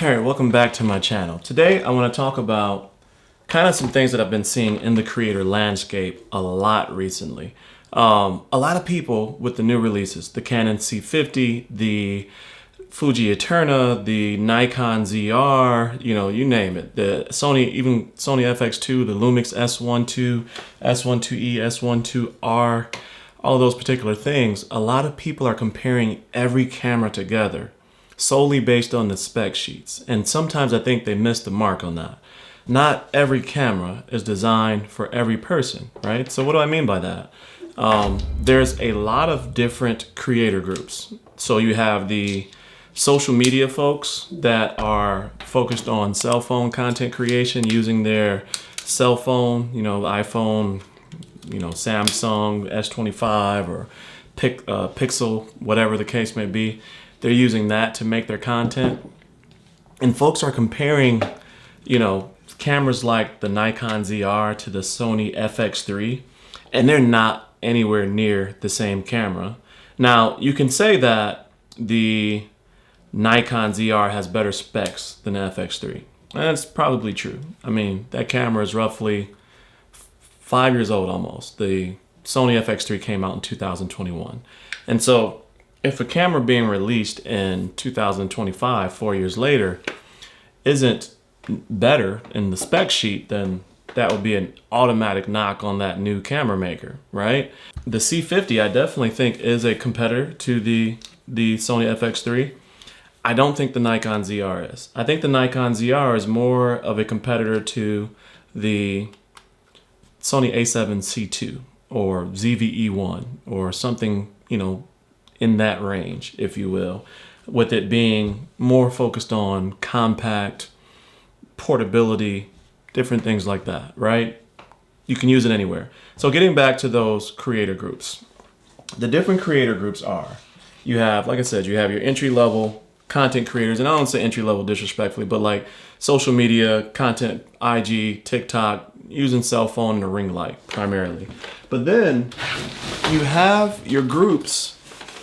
Alright, welcome back to my channel. Today I want to talk about kind of some things that I've been seeing in the creator landscape a lot recently. A lot of people with the new releases, the Canon C50, the Fuji Eterna, the Nikon ZR, you name it. The even Sony FX2, the Lumix S12, S12E, S12R, all of those particular things. A lot of people are comparing every camera together solely based on the spec sheets. And sometimes I think they miss the mark on that. Not every camera is designed for every person, right? So what do I mean by that? There's a lot of different creator groups. So you have the social media folks that are focused on cell phone content creation using their cell phone, iPhone, Samsung S25 or Pixel, whatever the case may be. They're using that to make their content. And folks are comparing, cameras like the Nikon ZR to the Sony FX3, and they're not anywhere near the same camera. Now, you can say that the Nikon ZR has better specs than the FX3. And that's probably true. I mean, that camera is roughly 5 years old almost. The Sony FX3 came out in 2021. And so if a camera being released in 2025, 4 years later, isn't better in the spec sheet, then that would be an automatic knock on that new camera maker, right? The C50, I definitely think, is a competitor to the Sony FX3. I don't think the Nikon ZR is. I think the Nikon ZR is more of a competitor to the Sony A7C2 or ZVE1 or something, in that range, if you will, with it being more focused on compact, portability, different things like that, right? You can use it anywhere. So getting back to those creator groups, the different creator groups are, you have, like I said, you have your entry-level content creators, and I don't say entry-level disrespectfully, but like social media, content, IG, TikTok, using cell phone and a ring light primarily. But then you have your groups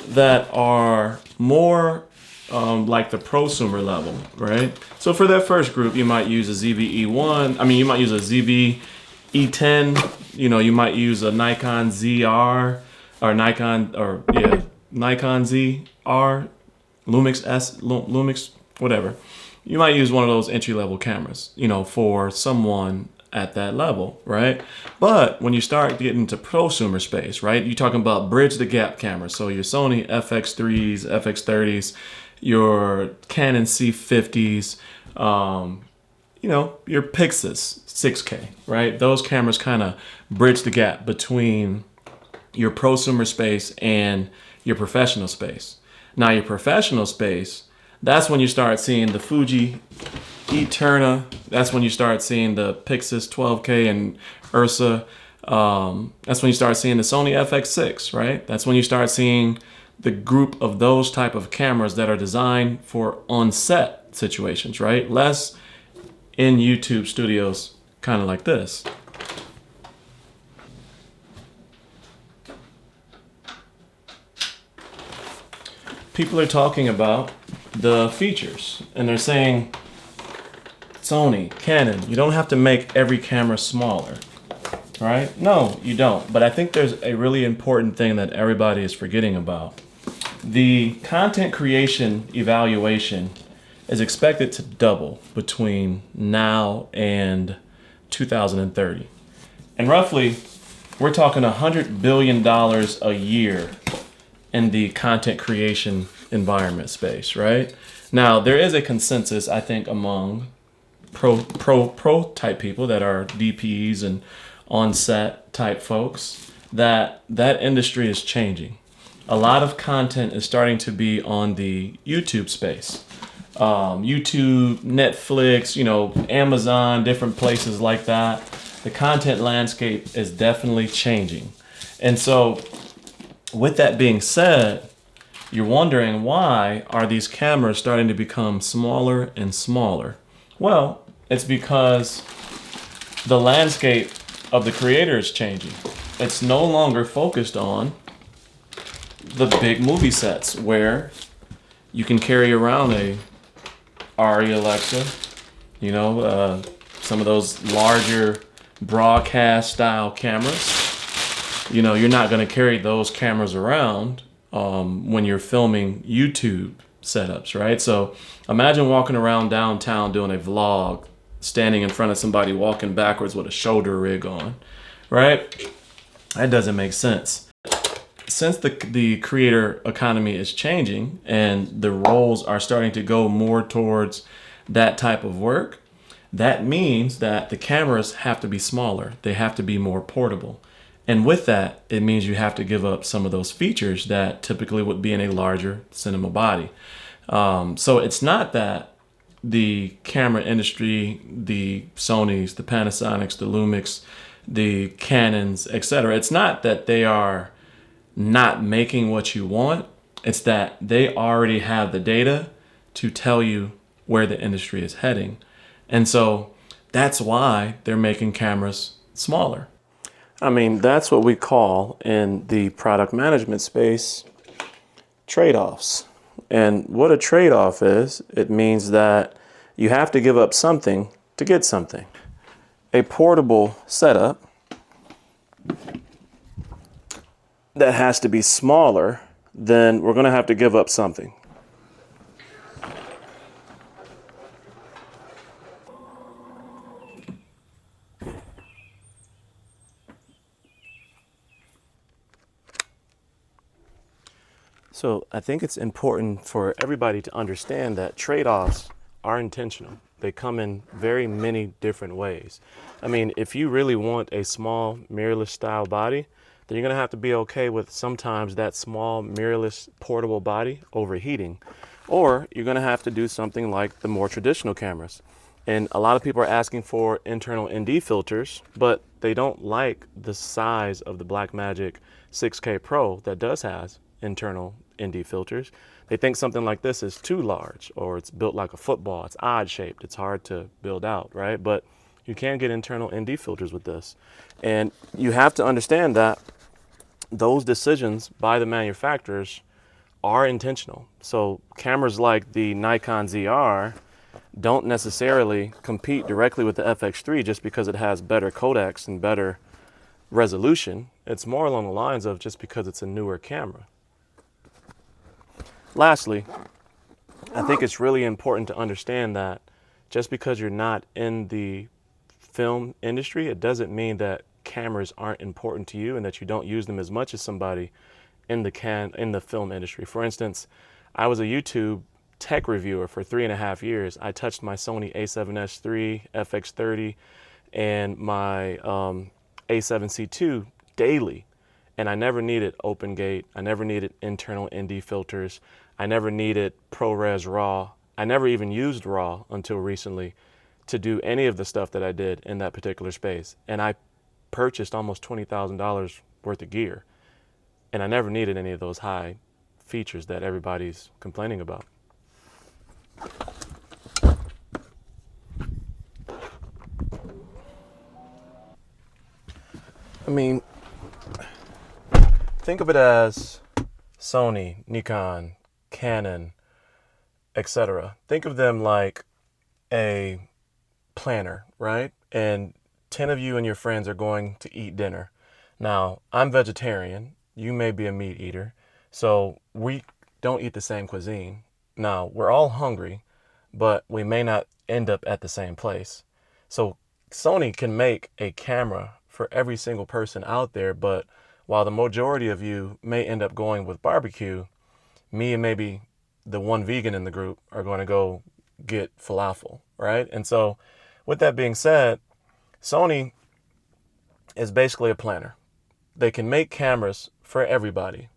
that are more like the prosumer level, right? So for that first group, you might use a ZVE1. You might use a ZVE10. You might use a Nikon ZR or Nikon ZR, Lumix, whatever. You might use one of those entry-level cameras, for someone at that level, right? But when you start getting into prosumer space, right, you're talking about bridge the gap cameras. So your Sony FX3s, FX30s, your Canon C50s, your Pixis 6K, right? Those cameras kind of bridge the gap between your prosumer space and your professional space. Now your professional space, that's when you start seeing the Fuji Eterna. That's when you start seeing the Pixis 12K and Ursa. That's when you start seeing the Sony FX6, right? That's when you start seeing the group of those type of cameras that are designed for on-set situations, right? Less in YouTube studios, kind of like this. People are talking about the features, and they're saying, Sony, Canon, you don't have to make every camera smaller, right? No, you don't. But I think there's a really important thing that everybody is forgetting about. The content creation evaluation is expected to double between now and 2030. And roughly, we're talking $100 billion a year in the content creation environment space, right? Now, there is a consensus, I think, among pro type people that are DPs and on-set type folks, that industry is changing. A lot of content is starting to be on the YouTube space. YouTube, Netflix, Amazon, different places like that. The content landscape is definitely changing. And so with that being said, you're wondering, why are these cameras starting to become smaller and smaller? Well, it's because the landscape of the creator is changing. It's no longer focused on the big movie sets where You can carry around a Ari Alexa, you know, some of those larger broadcast style cameras. You know, you're not going to carry those cameras around when you're filming YouTube setups, right? So imagine walking around downtown doing a vlog, standing in front of somebody walking backwards with a shoulder rig on, right? That doesn't make sense. Since the creator economy is changing and the roles are starting to go more towards that type of work, that means that the cameras have to be smaller. They have to be more portable. And with that, it means you have to give up some of those features that typically would be in a larger cinema body. So it's not that the camera industry, the Sonys, the Panasonics, the Lumix, the Canons, etc. It's not that they are not making what you want. It's that they already have the data to tell you where the industry is heading. And so that's why they're making cameras smaller. I mean, that's what we call in the product management space trade-offs. And what a trade-off is, it means that you have to give up something to get something. A portable setup that has to be smaller, then we're going to have to give up something. So I think it's important for everybody to understand that trade-offs are intentional. They come in very many different ways. I mean, if you really want a small mirrorless style body, then you're going to have to be okay with sometimes that small mirrorless portable body overheating. Or you're going to have to do something like the more traditional cameras. And a lot of people are asking for internal ND filters, but they don't like the size of the Blackmagic 6K Pro that does has internal ND filters. They think something like this is too large, or it's built like a football, it's odd shaped, it's hard to build out, right? But you can get internal ND filters with this. And you have to understand that those decisions by the manufacturers are intentional. So cameras like the Nikon ZR don't necessarily compete directly with the FX3 just because it has better codecs and better resolution. It's more along the lines of just because it's a newer camera. Lastly, I think it's really important to understand that just because you're not in the film industry, it doesn't mean that cameras aren't important to you and that you don't use them as much as somebody in the film industry. For instance, I was a YouTube tech reviewer for 3.5 years. I touched my Sony a7S III, FX30, and my a7C II daily. And I never needed open gate. I never needed internal ND filters. I never needed ProRes RAW. I never even used RAW until recently to do any of the stuff that I did in that particular space. And I purchased almost $20,000 worth of gear. And I never needed any of those high features that everybody's complaining about. I mean, think of it as Sony, Nikon, Canon, etc. Think of them like a planner, right? And 10 of you and your friends are going to eat dinner. Now, I'm vegetarian. You may be a meat eater. So we don't eat the same cuisine. Now, we're all hungry, but we may not end up at the same place. So Sony can make a camera for every single person out there, but while the majority of you may end up going with barbecue, me and maybe the one vegan in the group are going to go get falafel, right? And so with that being said, Sony is basically a planner. They can make cameras for everybody,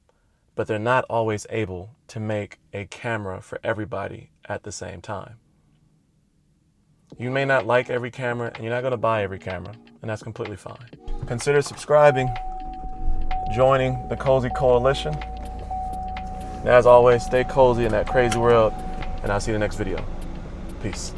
but they're not always able to make a camera for everybody at the same time. You may not like every camera, and you're not going to buy every camera, and that's completely fine. Consider subscribing, joining the Cozy Coalition. And as always, stay cozy in that crazy world, and I'll see you in the next video. Peace.